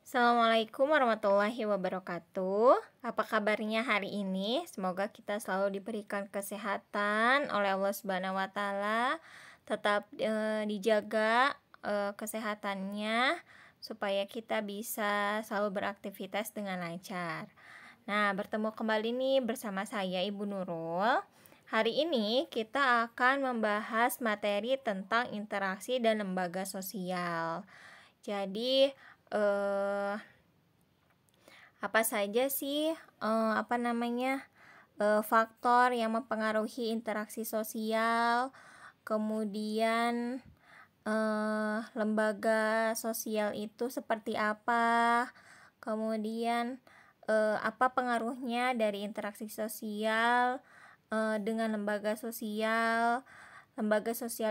Assalamualaikum warahmatullahi wabarakatuh. Apa kabarnya hari ini? Semoga kita selalu diberikan kesehatan oleh Allah Subhanahu wa taala. Tetap dijaga kesehatannya supaya kita bisa selalu beraktivitas dengan lancar. Nah, bertemu kembali nih bersama saya Ibu Nurul. Hari ini kita akan membahas materi tentang interaksi dan lembaga sosial. Jadi, eh apa saja sih faktor yang mempengaruhi interaksi sosial, kemudian lembaga sosial itu seperti apa, kemudian apa pengaruhnya dari interaksi sosial dengan lembaga sosial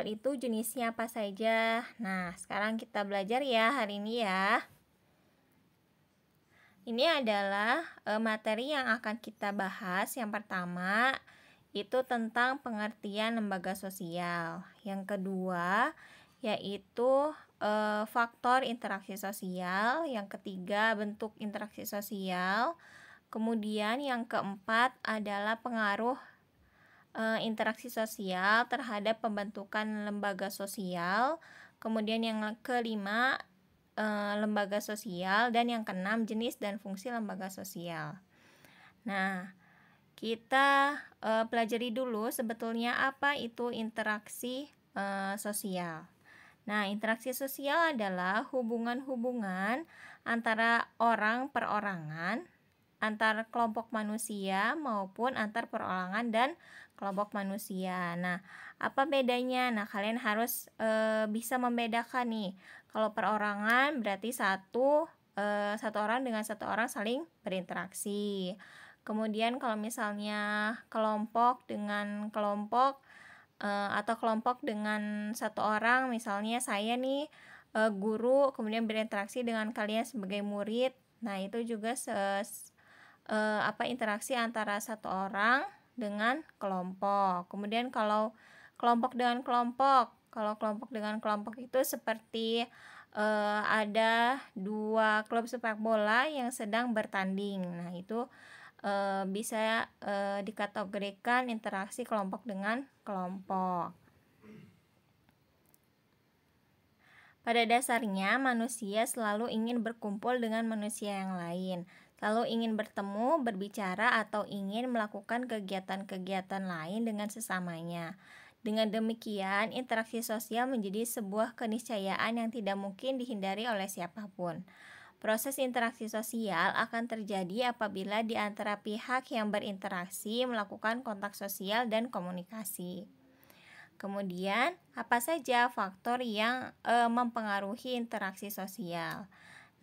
itu jenisnya apa saja. Nah, sekarang kita belajar ya hari ini ya. Ini adalah materi yang akan kita bahas. Yang pertama itu tentang pengertian lembaga sosial. Yang kedua yaitu faktor interaksi sosial. Yang ketiga bentuk interaksi sosial. Kemudian yang keempat adalah pengaruh interaksi sosial terhadap pembentukan lembaga sosial. Kemudian yang kelima lembaga sosial, dan yang keenam jenis dan fungsi lembaga sosial. Nah, kita pelajari dulu sebetulnya apa itu interaksi sosial. Nah, interaksi sosial adalah hubungan-hubungan antara orang perorangan, antar kelompok manusia maupun antar perorangan dan kelompok manusia. Nah, apa bedanya? Nah, kalian harus bisa membedakan nih. Kalau perorangan berarti satu orang dengan satu orang saling berinteraksi. Kemudian kalau misalnya kelompok dengan kelompok atau kelompok dengan satu orang, misalnya saya nih guru, kemudian berinteraksi dengan kalian sebagai murid. Nah, itu juga interaksi antara satu orang dengan kelompok. Kemudian kalau kelompok dengan kelompok itu seperti ada dua klub sepak bola yang sedang bertanding. Nah, itu bisa dikategorikan interaksi kelompok dengan kelompok. Pada dasarnya, manusia selalu ingin berkumpul dengan manusia yang lain, selalu ingin bertemu, berbicara, atau ingin melakukan kegiatan-kegiatan lain dengan sesamanya. Dengan demikian, interaksi sosial menjadi sebuah keniscayaan yang tidak mungkin dihindari oleh siapapun. Proses interaksi sosial akan terjadi apabila di antara pihak yang berinteraksi melakukan kontak sosial dan komunikasi. Kemudian, apa saja faktor yang mempengaruhi interaksi sosial?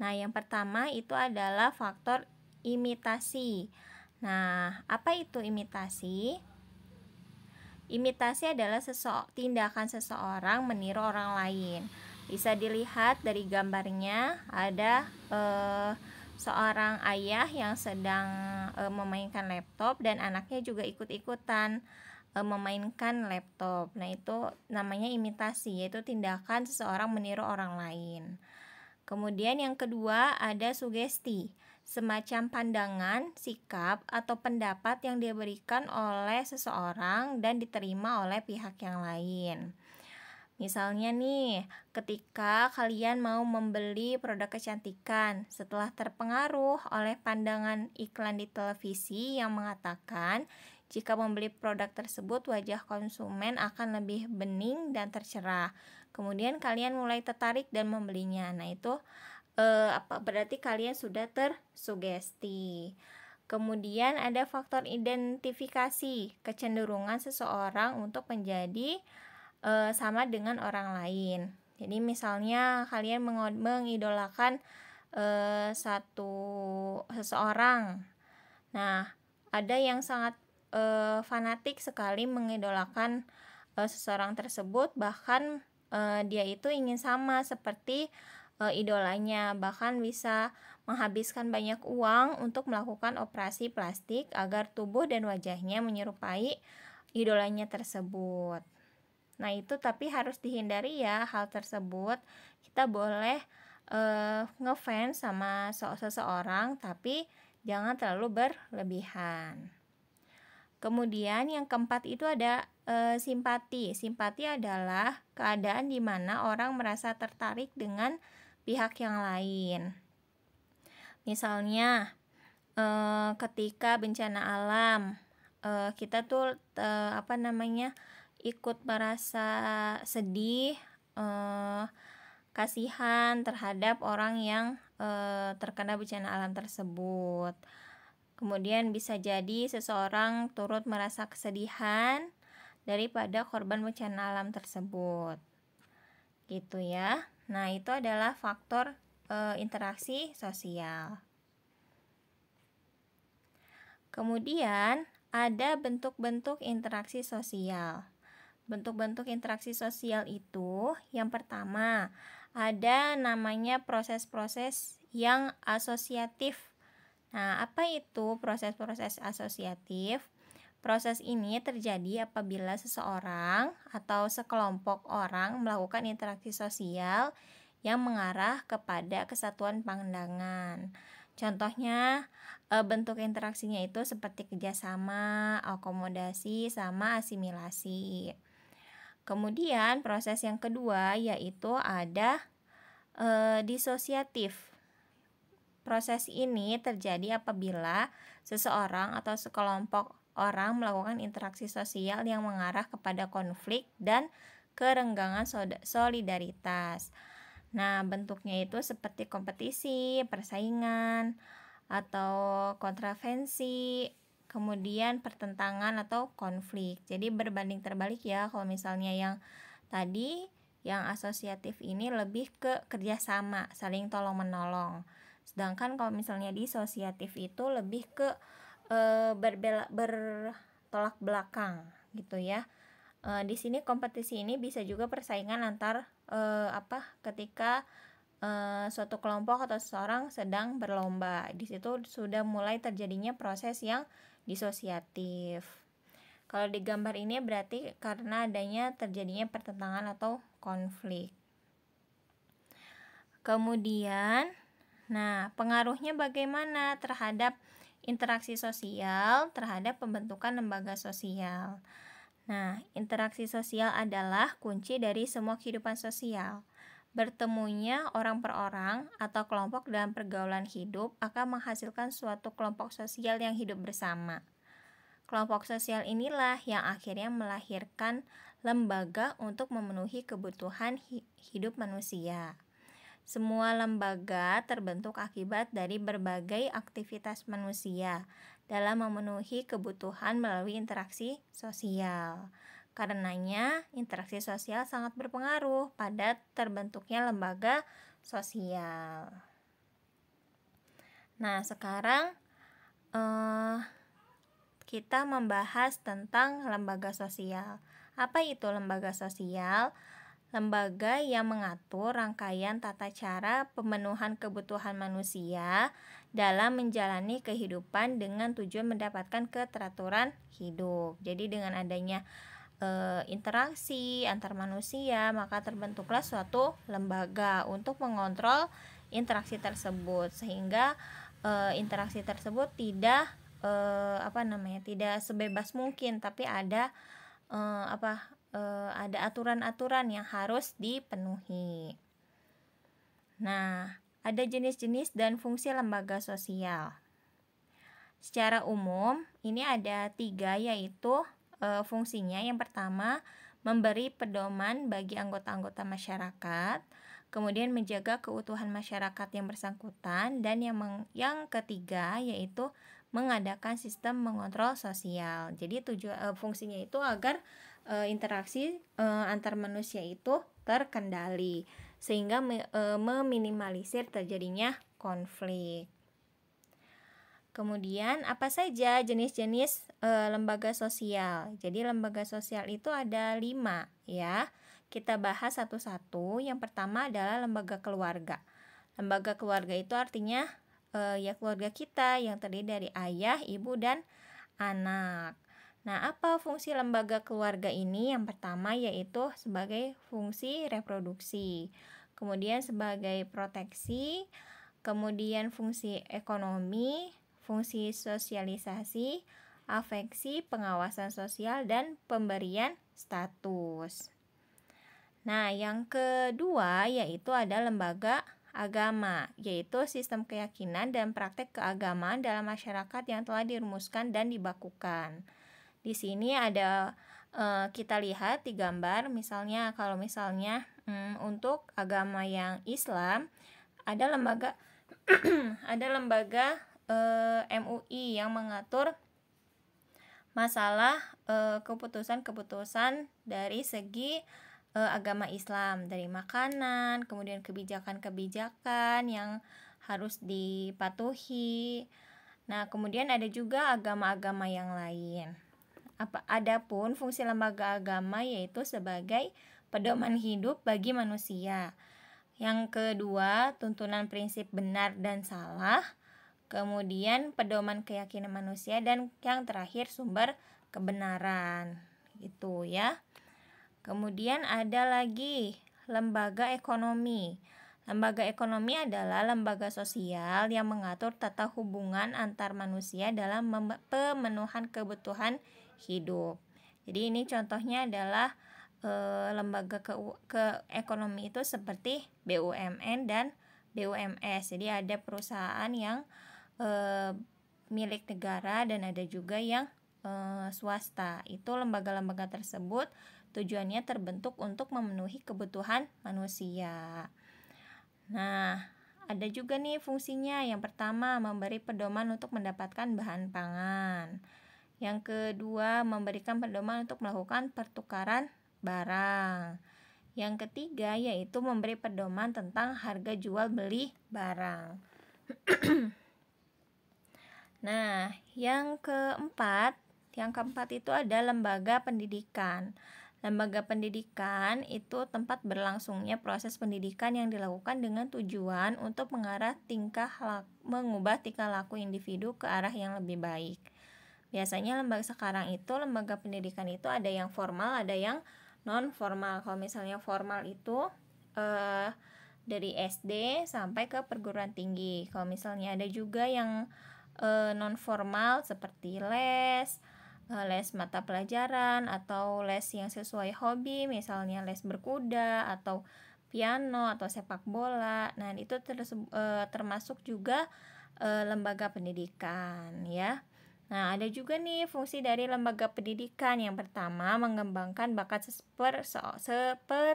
Nah, yang pertama itu adalah faktor imitasi. Nah, apa itu imitasi? Imitasi adalah tindakan seseorang meniru orang lain. Bisa dilihat dari gambarnya, ada seorang ayah yang sedang memainkan laptop dan anaknya juga ikut-ikutan memainkan laptop. Nah, itu namanya imitasi, yaitu tindakan seseorang meniru orang lain. Kemudian yang kedua ada sugesti, semacam pandangan, sikap, atau pendapat yang diberikan oleh seseorang dan diterima oleh pihak yang lain. Misalnya nih, ketika kalian mau membeli produk kecantikan, setelah terpengaruh oleh pandangan iklan di televisi yang mengatakan jika membeli produk tersebut wajah konsumen akan lebih bening dan tercerah. Kemudian kalian mulai tertarik dan membelinya. Nah, itu berarti kalian sudah tersugesti. Kemudian ada faktor identifikasi, kecenderungan seseorang untuk menjadi sama dengan orang lain. Jadi misalnya kalian mengidolakan seseorang. Nah, ada yang sangat fanatik sekali mengidolakan seseorang tersebut, bahkan dia itu ingin sama seperti idolanya, bahkan bisa menghabiskan banyak uang untuk melakukan operasi plastik agar tubuh dan wajahnya menyerupai idolanya tersebut. Nah, itu tapi harus dihindari ya hal tersebut. Kita boleh ngefans sama seseorang, tapi jangan terlalu berlebihan. Kemudian yang keempat itu ada simpati. Simpati adalah keadaan di mana orang merasa tertarik dengan pihak yang lain. Misalnya ketika bencana alam, kita tuh ikut merasa sedih, kasihan terhadap orang yang terkena bencana alam tersebut. Kemudian bisa jadi seseorang turut merasa kesedihan daripada korban bencana alam tersebut. Gitu ya. Nah, itu adalah faktor interaksi sosial. Kemudian ada bentuk-bentuk interaksi sosial. Bentuk-bentuk interaksi sosial itu yang pertama ada namanya proses-proses yang asosiatif. Nah, apa itu proses-proses asosiatif? Proses ini terjadi apabila seseorang atau sekelompok orang melakukan interaksi sosial yang mengarah kepada kesatuan pandangan. Contohnya, bentuk interaksinya itu seperti kerjasama, akomodasi, sama asimilasi. Kemudian proses yang kedua yaitu ada disosiatif. Proses ini terjadi apabila seseorang atau sekelompok orang melakukan interaksi sosial yang mengarah kepada konflik dan kerenggangan solidaritas. Nah, bentuknya itu seperti kompetisi, persaingan, atau kontravensi, kemudian pertentangan atau konflik. Jadi berbanding terbalik ya, kalau misalnya yang tadi, yang asosiatif ini lebih ke kerjasama, saling tolong-menolong. Sedangkan kalau misalnya disosiatif itu lebih ke bertolak belakang gitu ya. Di sini kompetisi ini bisa juga persaingan antar ketika suatu kelompok atau seseorang sedang berlomba. Di situ sudah mulai terjadinya proses yang disosiatif. Kalau di gambar ini berarti karena adanya terjadinya pertentangan atau konflik. Kemudian, pengaruhnya bagaimana terhadap interaksi sosial, terhadap pembentukan lembaga sosial. Nah, interaksi sosial adalah kunci dari semua kehidupan sosial. Bertemunya orang per orang atau kelompok dalam pergaulan hidup akan menghasilkan suatu kelompok sosial yang hidup bersama. Kelompok sosial inilah yang akhirnya melahirkan lembaga untuk memenuhi kebutuhan hidup manusia. Semua lembaga terbentuk akibat dari berbagai aktivitas manusia dalam memenuhi kebutuhan melalui interaksi sosial. Karenanya, interaksi sosial sangat berpengaruh pada terbentuknya lembaga sosial. Nah, sekarang kita membahas tentang lembaga sosial. Apa itu lembaga sosial? Lembaga yang mengatur rangkaian tata cara pemenuhan kebutuhan manusia dalam menjalani kehidupan dengan tujuan mendapatkan keteraturan hidup. Jadi dengan adanya interaksi antar manusia, maka terbentuklah suatu lembaga untuk mengontrol interaksi tersebut sehingga interaksi tersebut tidak tidak sebebas mungkin, tapi ada ada aturan-aturan yang harus dipenuhi. Nah, ada jenis-jenis dan fungsi lembaga sosial. Secara umum, ini ada 3, yaitu fungsinya. Yang pertama, memberi pedoman bagi anggota-anggota masyarakat, kemudian menjaga keutuhan masyarakat yang bersangkutan, dan yang ketiga yaitu mengadakan sistem mengontrol sosial. Jadi fungsinya itu agar interaksi antar manusia itu terkendali sehingga meminimalisir terjadinya konflik. Kemudian apa saja jenis-jenis lembaga sosial? Jadi lembaga sosial itu ada 5 ya. Kita bahas satu-satu. Yang pertama adalah lembaga keluarga. Lembaga keluarga itu artinya ya keluarga kita yang terdiri dari ayah, ibu, dan anak. Nah, apa fungsi lembaga keluarga ini? Yang pertama yaitu sebagai fungsi reproduksi. kemudian sebagai proteksi, kemudian fungsi ekonomi, fungsi sosialisasi, afeksi, pengawasan sosial, dan pemberian status. Nah, yang kedua yaitu ada lembaga agama, yaitu sistem keyakinan dan praktek keagamaan dalam masyarakat yang telah dirumuskan dan dibakukan. Di sini ada kita lihat di gambar, misalnya kalau misalnya untuk agama yang Islam ada lembaga ada lembaga MUI yang mengatur masalah keputusan-keputusan dari segi agama Islam, dari makanan, kemudian kebijakan-kebijakan yang harus dipatuhi. Nah, kemudian ada juga agama-agama yang lain. Adapun fungsi lembaga agama yaitu sebagai pedoman hidup bagi manusia. Yang kedua, tuntunan prinsip benar dan salah. Kemudian pedoman keyakinan manusia, dan yang terakhir sumber kebenaran. Gitu ya. Kemudian ada lagi lembaga ekonomi. Lembaga ekonomi adalah lembaga sosial yang mengatur tata hubungan antar manusia dalam pemenuhan kebutuhan hidup. Jadi ini contohnya adalah lembaga ekonomi itu seperti BUMN dan BUMS. Jadi ada perusahaan yang milik negara dan ada juga yang swasta. Itu lembaga-lembaga tersebut tujuannya terbentuk untuk memenuhi kebutuhan manusia. Nah, ada juga nih fungsinya. Yang pertama, memberi pedoman untuk mendapatkan bahan pangan. Yang kedua, memberikan pedoman untuk melakukan pertukaran barang. Yang ketiga, yaitu memberi pedoman tentang harga jual beli barang. Nah, yang keempat itu ada lembaga pendidikan. Lembaga pendidikan itu tempat berlangsungnya proses pendidikan yang dilakukan dengan tujuan untuk mengubah tingkah laku individu ke arah yang lebih baik. Biasanya lembaga pendidikan itu ada yang formal, ada yang non formal. Kalau misalnya formal itu dari SD sampai ke perguruan tinggi. Kalau misalnya ada juga yang non formal seperti les mata pelajaran atau les yang sesuai hobi, misalnya les berkuda atau piano atau sepak bola. Nah, itu termasuk juga lembaga pendidikan ya. Nah, ada juga nih fungsi dari lembaga pendidikan. Yang pertama, mengembangkan bakat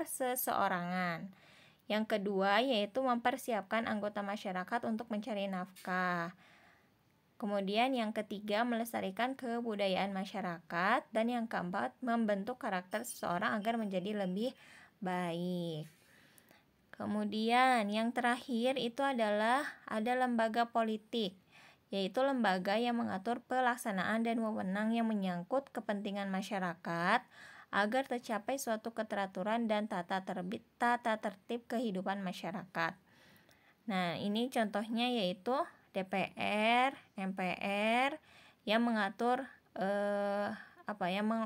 seseorangan. Yang kedua, yaitu mempersiapkan anggota masyarakat untuk mencari nafkah. Kemudian yang ketiga, melestarikan kebudayaan masyarakat. Dan yang keempat, membentuk karakter seseorang agar menjadi lebih baik. Kemudian yang terakhir itu adalah ada lembaga politik, yaitu lembaga yang mengatur pelaksanaan dan wewenang yang menyangkut kepentingan masyarakat agar tercapai suatu keteraturan dan tata tertib kehidupan masyarakat. Nah, ini contohnya yaitu DPR, MPR yang mengatur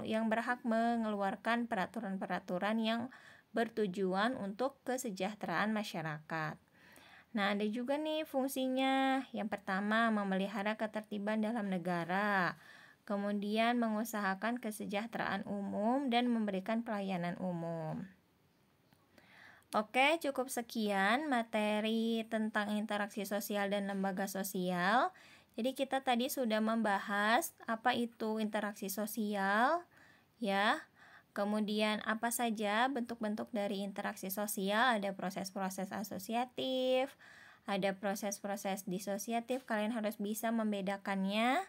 yang berhak mengeluarkan peraturan-peraturan yang bertujuan untuk kesejahteraan masyarakat. Nah, ada juga nih fungsinya. Yang pertama, memelihara ketertiban dalam negara. Kemudian mengusahakan kesejahteraan umum dan memberikan pelayanan umum. Oke, cukup sekian materi tentang interaksi sosial dan lembaga sosial. Jadi kita tadi sudah membahas apa itu interaksi sosial, ya. Kemudian apa saja bentuk-bentuk dari interaksi sosial, ada proses-proses asosiatif, ada proses-proses disosiatif, kalian harus bisa membedakannya.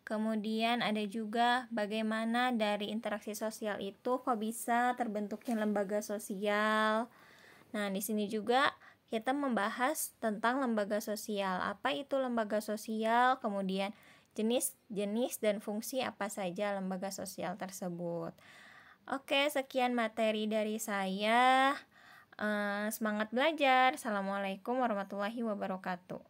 Kemudian ada juga bagaimana dari interaksi sosial itu kok bisa terbentuknya lembaga sosial. Nah, di sini juga kita membahas tentang lembaga sosial. Apa itu lembaga sosial? Kemudian jenis dan fungsi apa saja lembaga sosial tersebut. Oke, sekian materi dari saya. Semangat belajar. Assalamualaikum warahmatullahi wabarakatuh.